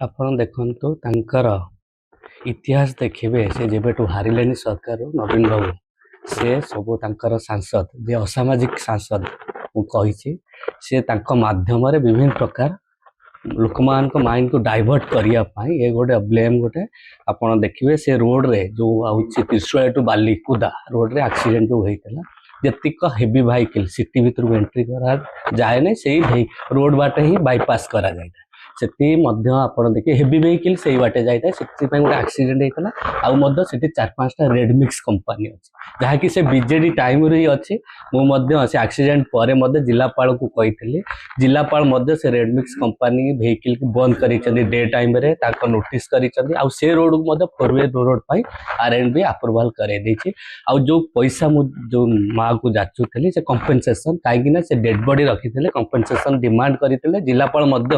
ଆପଣ ଦେଖନ୍ତୁ ତାଙ୍କର ଇତିହାସ ଦେଖିବେ। ସେ ଯେବେଠୁ ହାରିଲେନି ସରକାରରୁ ନବୀନ ବାବୁ, ସେ ସବୁ ତାଙ୍କର ସାଂସଦ ଯେ ଅସାମାଜିକ ସାଂସଦ ମୁଁ କହିଛି, ସେ ତାଙ୍କ ମାଧ୍ୟମରେ ବିଭିନ୍ନ ପ୍ରକାର ଲୋକମାନଙ୍କ ମାଇଣ୍ଡକୁ ଡାଇଭର୍ଟ କରିବା ପାଇଁ ଏ ଗୋଟେ ବ୍ଲେମ୍ ଗୋଟେ ଆପଣ ଦେଖିବେ। ସେ ରୋଡ଼ରେ ଯେଉଁ ହେଉଛି ତ୍ରିଶୂଳିଆ ଟୁ ବାଲିକୁଦା ରୋଡ଼ରେ ଆକ୍ସିଡେଣ୍ଟ ଯେଉଁ ହେଇଥିଲା, ଯେତିକ ହେଭି ଭେହିକିଲ୍ ସିଟି ଭିତରକୁ ଏଣ୍ଟ୍ରି କରାଯାଏନି, ସେଇ ରୋଡ଼ ବାଟେ ହିଁ ବାଇପାସ୍ କରାଯାଇଥାଏ। ସେଠି ମଧ୍ୟ ଆପଣ ଦେଖିବେ ହେଭି ଭେହିକିଲ୍ ସେଇ ବାଟେ ଯାଇଥାଏ, ସେଥିପାଇଁ ଗୋଟେ ଆକ୍ସିଡେଣ୍ଟ ହେଇଥିଲା। ଆଉ ମଧ୍ୟ ସେଠି 4-5ଟା ରେଡ୍ ମିକ୍ସ କମ୍ପାନୀ ଅଛି, ଯାହାକି ସେ ବିଜେଡି ଟାଇମ୍ରୁ ହିଁ ଅଛି। ମୁଁ ମଧ୍ୟ ସେ ଆକ୍ସିଡେଣ୍ଟ ପରେ ମଧ୍ୟ ଜିଲ୍ଲାପାଳକୁ କହିଥିଲି, ଜିଲ୍ଲାପାଳ ମଧ୍ୟ ସେ ରେଡ୍ ମିକ୍ସ କମ୍ପାନୀ ଭେହିକିଲ୍କୁ ବନ୍ଦ କରିଛନ୍ତି ଡେ ଟାଇମ୍ରେ, ତାଙ୍କ ନୋଟିସ୍ କରିଛନ୍ତି। ଆଉ ସେ ରୋଡ଼କୁ ମଧ୍ୟ 4-ୱେ ରୋଡ଼ ପାଇଁ R&B ଆପ୍ରୁଭାଲ କରାଇ ଦେଇଛି। ଆଉ ଯେଉଁ ପଇସା ମୁଁ ଯେଉଁ ମାଆକୁ ଯାଚୁଥିଲି, ସେ କମ୍ପେନସେସନ୍, କାହିଁକିନା ସେ ଡେଡ୍ ବଡି ରଖିଥିଲେ, କମ୍ପେନସେସନ୍ ଡିମାଣ୍ଡ କରିଥିଲେ। ଜିଲ୍ଲାପାଳ ମଧ୍ୟ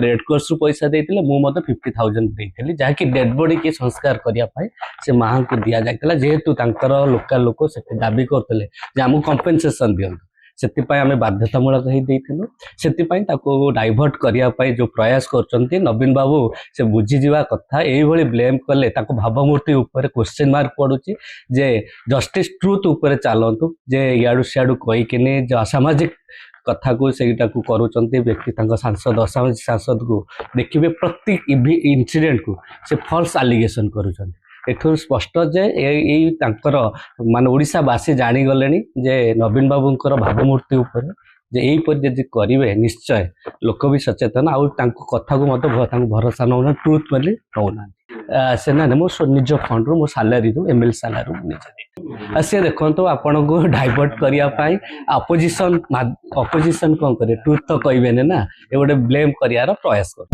ରେଡ୍ କ୍ରସରୁ ପଇସା ଦେଇଥିଲେ, ମୁଁ ମଧ୍ୟ 50,000 ଦେଇଥିଲି, ଯାହାକି ଡେଡ୍ ବଡିକି ସଂସ୍କାର କରିବା ପାଇଁ ସେ ମାଆଙ୍କୁ ଦିଆଯାଇଥିଲା। ଯେହେତୁ ତାଙ୍କର ଲୋକାଲ ଲୋକ ସେଠି ଦାବି କରୁଥିଲେ ଯେ ଆମକୁ କମ୍ପେନସେସନ୍ ଦିଅନ୍ତୁ, ସେଥିପାଇଁ ଆମେ ବାଧ୍ୟତାମୂଳକ ହେଇ ଦେଇଥିଲୁ। ସେଥିପାଇଁ ତାକୁ ଡାଇଭର୍ଟ କରିବା ପାଇଁ ଯେଉଁ ପ୍ରୟାସ କରୁଛନ୍ତି ନବୀନ ବାବୁ, ସେ ବୁଝିଯିବା କଥା। ଏଇଭଳି ବ୍ଲେମ୍ କଲେ ତାଙ୍କ ଭାବମୂର୍ତ୍ତି ଉପରେ କ୍ୱେଶ୍ଚିନ୍ ମାର୍କ ପଡ଼ୁଛି ଯେ ଜଷ୍ଟିସ୍ ଟ୍ରୁଥ୍ ଉପରେ ଚାଲନ୍ତୁ, ଯେ ଇଆଡ଼ୁ ସିଆଡ଼ୁ କହିକିନି ଯେ ଅସାମାଜିକ କଥାକୁ ସେଇଟାକୁ କରୁଛନ୍ତି। ବ୍ୟକ୍ତି ତାଙ୍କ ସାଂସଦ ଅସାମାଜିକ ସାଂସଦକୁ ଦେଖିବେ ପ୍ରତି ଇନସିଡେଣ୍ଟକୁ ସେ ଫଲ୍ସ ଆଲିଗେସନ୍ କରୁଛନ୍ତି। ଏଠୁ ସ୍ପଷ୍ଟ ଯେ ଏଇ ତାଙ୍କର ମାନେ ଓଡ଼ିଶାବାସୀ ଜାଣିଗଲେଣି ଯେ ନବୀନ ବାବୁଙ୍କର ଭାବମୂର୍ତ୍ତି ଉପରେ, ଯେ ଏଇପରି ଯଦି କରିବେ ନିଶ୍ଚୟ ଲୋକ ବି ସଚେତନ, ଆଉ ତାଙ୍କ କଥାକୁ ମଧ୍ୟ ତାଙ୍କୁ ଭରସା ନେଉନାହାନ୍ତି, ଟ୍ରୁଥ୍ ବୋଲି ନେଉନାହାନ୍ତି। ସେମାନେ ମୋ ନିଜ ଫଣ୍ଡରୁ, ମୋ ସାଲାରୀରୁ, ML ସାଲାରୀରୁ ନିଜେ ଦେଇଥିଲି। ସେ ଦେଖନ୍ତୁ ଆପଣଙ୍କୁ ଡାଇଭର୍ଟ କରିବା ପାଇଁ ଅପୋଜିସନ୍ କ'ଣ କରିବେ, ଟ୍ରୁଥ୍ ତ କହିବେନି ନା, ଏ ଗୋଟେ ବ୍ଲେମ୍ କରିବାର ପ୍ରୟାସ କରୁ।